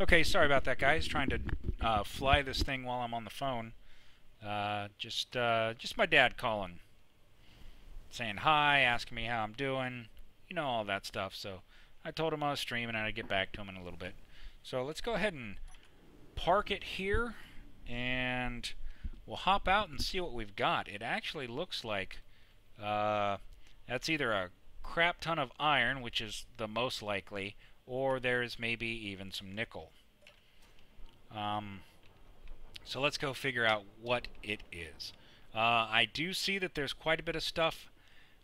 Okay, sorry about that, guys. Trying to fly this thing while I'm on the phone. Just my dad calling, saying hi, asking me how I'm doing, all that stuff. So I told him I was streaming and I'd get back to him in a little bit. So let's go ahead and park it here, and we'll hop out and see what we've got. It actually looks like uh, that's either a crap ton of iron, which is the most likely, or there's maybe even some nickel. Um, So let's go figure out what it is. I do see that there's quite a bit of stuff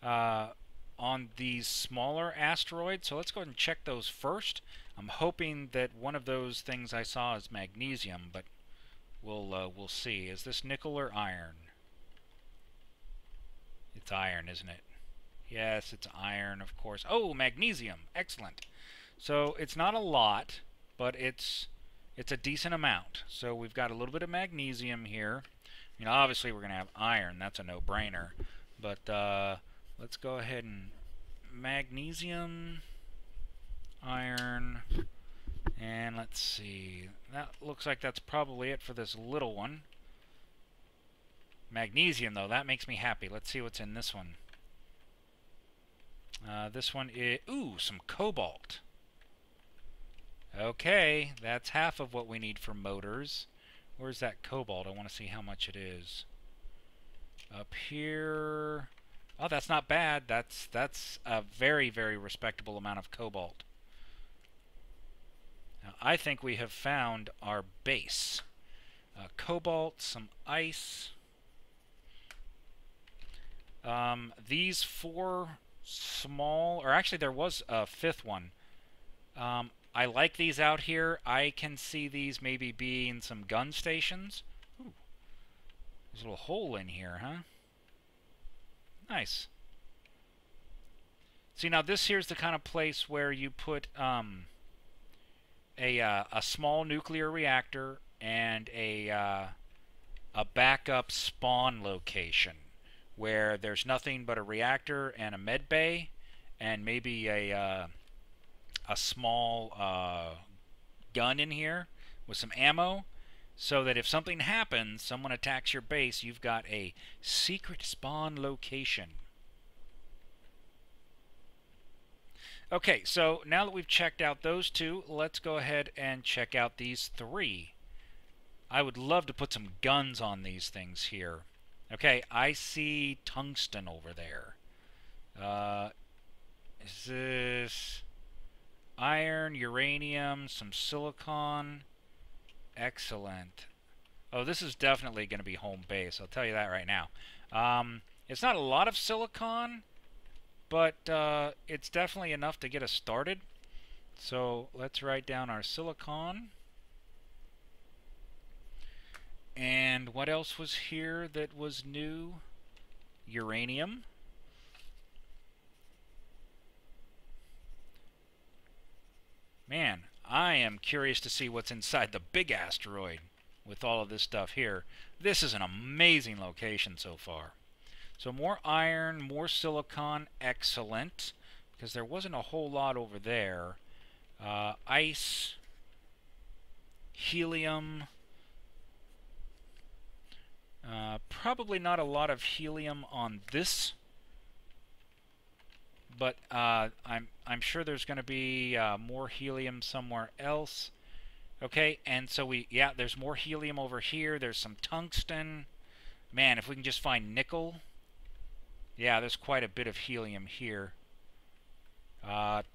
uh, on these smaller asteroids, so let's go ahead and check those first. I'm hoping that one of those things I saw is magnesium, but we'll see. Is this nickel or iron? It's iron, isn't it? Yes, it's iron, of course. Oh, magnesium. Excellent. So it's not a lot, but it's a decent amount. So we've got a little bit of magnesium here. Obviously we're going to have iron. That's a no-brainer. But let's go ahead and magnesium, iron, and let's see. That looks like that's probably it for this little one. Magnesium, though, that makes me happy. Let's see what's in this one. This one is, ooh, some cobalt. Okay, that's half of what we need for motors. Where's that cobalt? I want to see how much it is. Up here. Oh, that's not bad. That's a very, very respectable amount of cobalt. Now, I think we have found our base. Cobalt, some ice. These four small, or actually there was a fifth one. I like these out here. I can see these maybe being some gun stations. Ooh, there's a little hole in here, huh? Nice. See, now this here's the kind of place where you put a small nuclear reactor and a backup spawn location where there's nothing but a reactor and a med bay and maybe a small gun in here with some ammo, so that if something happens, someone attacks your base, you've got a secret spawn location. Okay, so now that we've checked out those two, let's go ahead and check out these three. I would love to put some guns on these things here. Okay, I see tungsten over there. Is this iron, uranium, some silicon? Excellent. Oh, this is definitely going to be home base. I'll tell you that right now. It's not a lot of silicon, but it's definitely enough to get us started. So let's write down our silicon. And what else was here that was new? Uranium. Man, I am curious to see what's inside the big asteroid with all of this stuff here. This is an amazing location so far. So more iron, more silicon, excellent, because there wasn't a whole lot over there. Ice, helium, probably not a lot of helium on this, but I'm sure there's going to be more helium somewhere else. Okay, and so there's more helium over here. There's some tungsten. Man, if we can just find nickel. Yeah, there's quite a bit of helium here.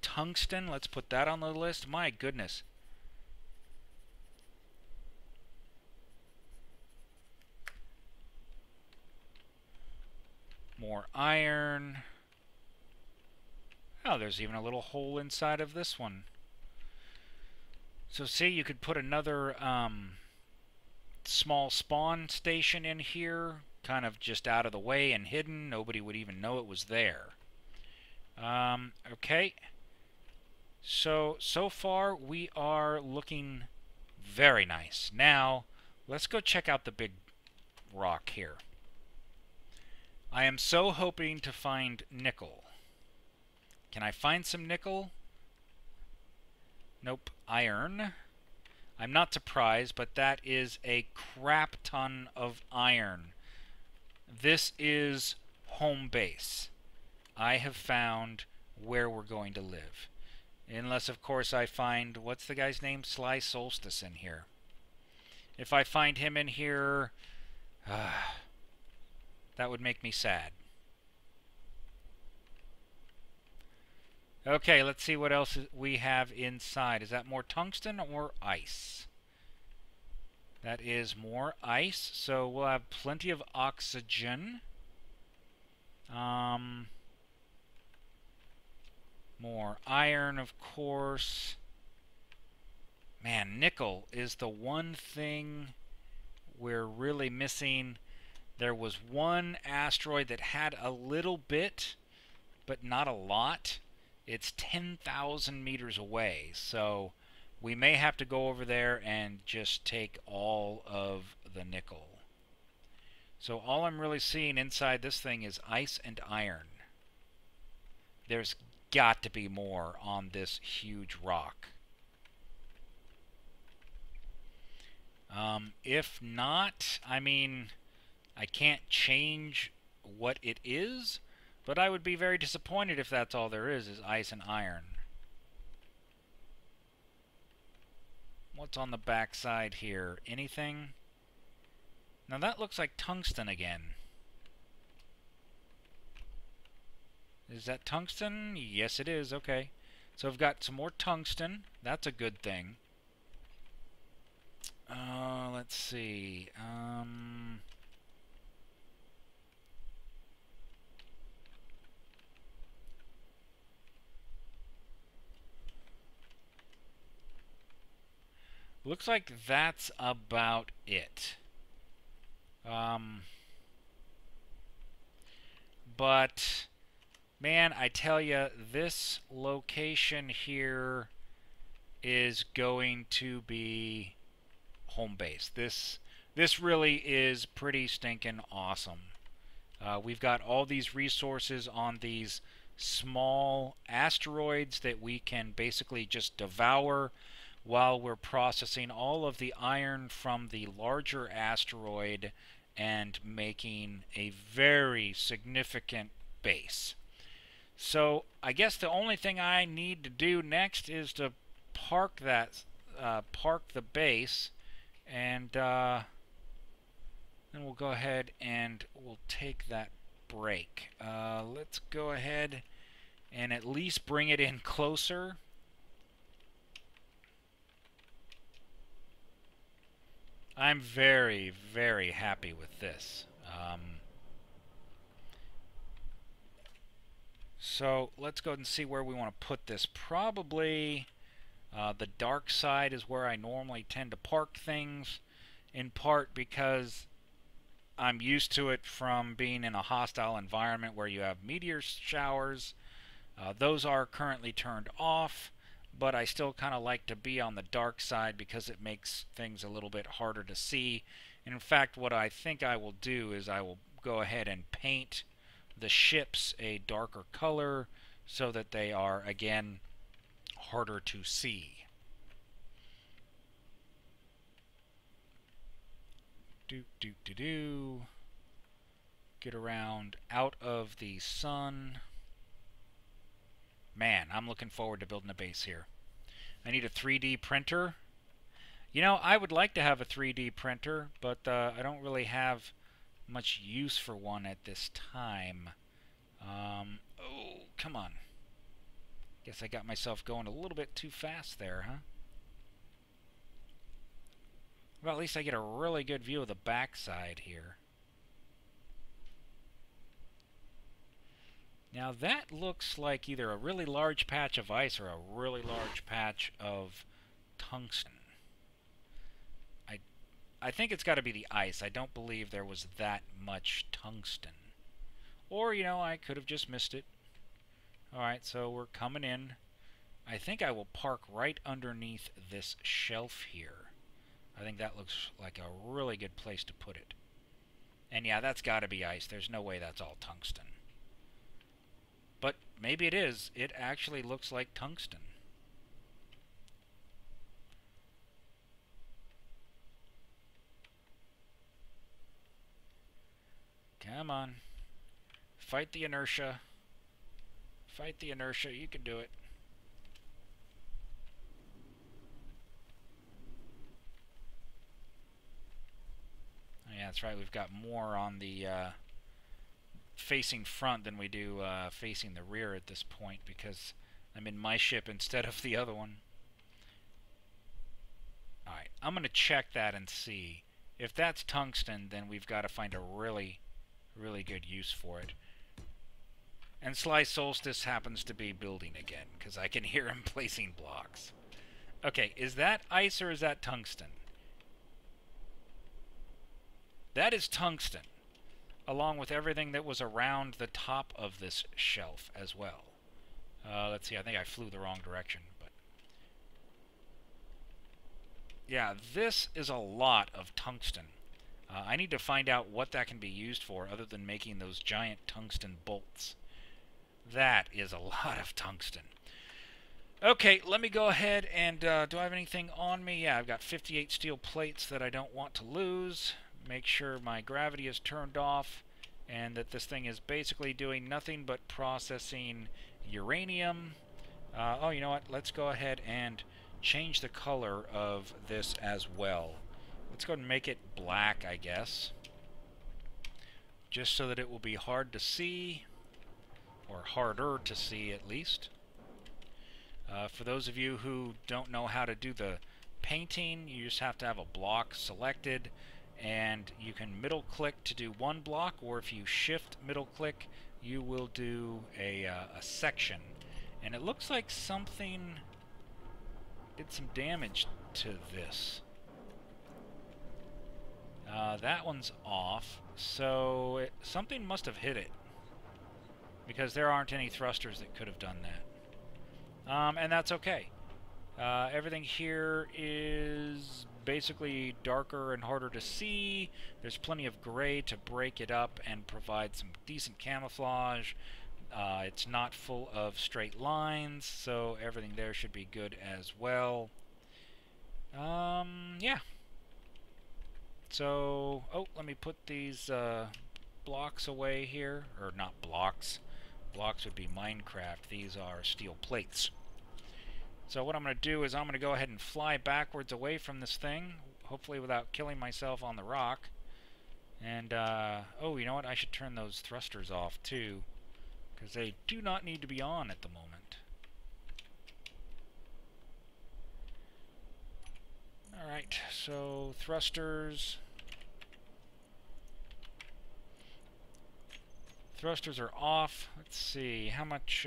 Tungsten, let's put that on the list. My goodness. More iron. Oh, there's even a little hole inside of this one. So see, you could put another small spawn station in here, kind of just out of the way and hidden. Nobody would even know it was there. Okay. So far we are looking very nice. Now, let's go check out the big rock here. I am so hoping to find nickel. Can I find some nickel? Nope. Iron. I'm not surprised, but that is a crap ton of iron. This is home base. I have found where we're going to live. Unless, of course, I find, what's the guy's name? Sly Solstice in here. If I find him in here, that would make me sad. Okay, let's see what else we have inside. Is that more tungsten or ice? That is more ice, so we'll have plenty of oxygen. More iron, of course. Man, nickel is the one thing we're really missing. There was one asteroid that had a little bit, but not a lot. It's 10,000 meters away, so we may have to go over there and just take all of the nickel. So all I'm really seeing inside this thing is ice and iron. There's got to be more on this huge rock. If not, I mean, I can't change what it is, but I would be very disappointed if that's all there is ice and iron. What's on the back side here? Anything? Now that looks like tungsten again. Is that tungsten? Yes, it is. Okay. So I've got some more tungsten. That's a good thing. Let's see. Looks like that's about it. But man, I tell you, this location here is going to be home base. This really is pretty stinking awesome. We've got all these resources on these small asteroids that we can basically just devour while we're processing all of the iron from the larger asteroid and making a very significant base. So I guess the only thing I need to do next is to park the base, and then we'll go ahead and we'll take that break. Let's go ahead and at least bring it in closer. I'm very, very happy with this. So let's go ahead and see where we want to put this. Probably the dark side is where I normally tend to park things, in part because I'm used to it from being in a hostile environment where you have meteor showers. Those are currently turned off, but I still kind of like to be on the dark side because it makes things a little bit harder to see. And in fact, what I think I will do is I will go ahead and paint the ships a darker color so that they are, again, harder to see. Get around out of the sun. Man, I'm looking forward to building a base here. I need a 3D printer. You know, I would like to have a 3D printer, but I don't really have much use for one at this time. Oh, come on. Guess I got myself going a little bit too fast there, huh? Well, at least I get a really good view of the backside here. Now that looks like either a really large patch of ice or a really large patch of tungsten. I think it's got to be the ice. I don't believe there was that much tungsten. Or, you know, I could have just missed it. Alright, so we're coming in. I think I will park right underneath this shelf here. I think that looks like a really good place to put it. And yeah, that's got to be ice. There's no way that's all tungsten. But maybe it is. It actually looks like tungsten. Come on. Fight the inertia. Fight the inertia. You can do it. Oh, yeah, that's right. We've got more on the facing front than we do facing the rear at this point because I'm in my ship instead of the other one. Alright, I'm going to check that and see. If that's tungsten, then we've got to find a really, really good use for it. And Sly Solstice happens to be building again, because I can hear him placing blocks. Okay, is that ice or is that tungsten? That is tungsten, along with everything that was around the top of this shelf as well. Let's see, I think I flew the wrong direction, but... yeah, this is a lot of tungsten. I need to find out what that can be used for other than making those giant tungsten bolts. That is a lot of tungsten. Okay, let me go ahead and... do I have anything on me? Yeah, I've got 58 steel plates that I don't want to lose. Make sure my gravity is turned off and that this thing is basically doing nothing but processing uranium. Oh, you know what? Let's go ahead and change the color of this as well. Let's go ahead and make it black, I guess. Just so that it will be hard to see, or harder to see at least. For those of you who don't know how to do the painting, you just have to have a block selected, and you can middle click to do one block, or if you shift middle click, you will do a section. And it looks like something did some damage to this. That one's off, so something must have hit it, because there aren't any thrusters that could have done that. And that's okay. Everything here is basically darker and harder to see. There's plenty of gray to break it up and provide some decent camouflage. It's not full of straight lines, so everything there should be good as well. Yeah. So, oh, let me put these blocks away here. Or not blocks. Blocks would be Minecraft. These are steel plates. So what I'm going to do is I'm going to go ahead and fly backwards away from this thing, hopefully without killing myself on the rock. And, oh, you know what? I should turn those thrusters off, too, because they do not need to be on at the moment. Alright, so thrusters... thrusters are off. Let's see, how much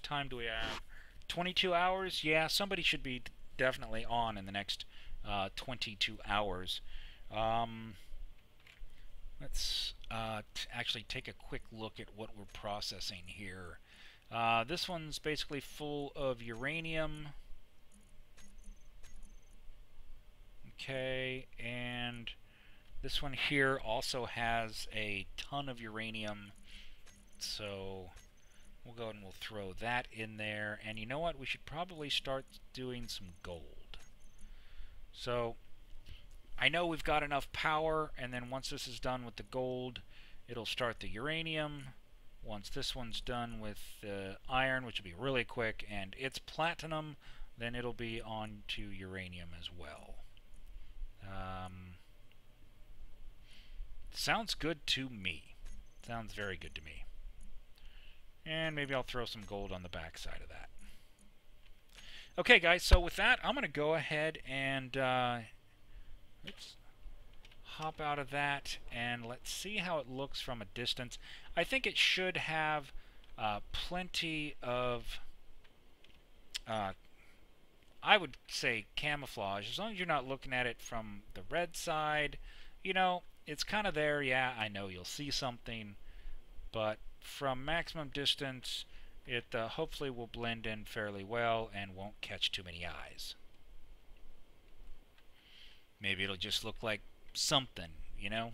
time do we have? 22 hours? Yeah, somebody should be definitely on in the next 22 hours. Let's actually take a quick look at what we're processing here. This one's basically full of uranium. Okay, and this one here also has a ton of uranium, so we'll go ahead and we'll throw that in there. And you know what? We should probably start doing some gold. So I know we've got enough power, and then once this is done with the gold, it'll start the uranium. Once this one's done with the iron, which will be really quick, and it's platinum, then it'll be on to uranium as well. Sounds good to me. Sounds very good to me. And maybe I'll throw some gold on the back side of that. Okay, guys, so with that, I'm going to go ahead and oops, hop out of that, and let's see how it looks from a distance. I think it should have plenty of, I would say, camouflage, as long as you're not looking at it from the red side. You know, it's kind of there. Yeah, I know you'll see something, but from maximum distance, it hopefully will blend in fairly well and won't catch too many eyes. Maybe it'll just look like something, you know?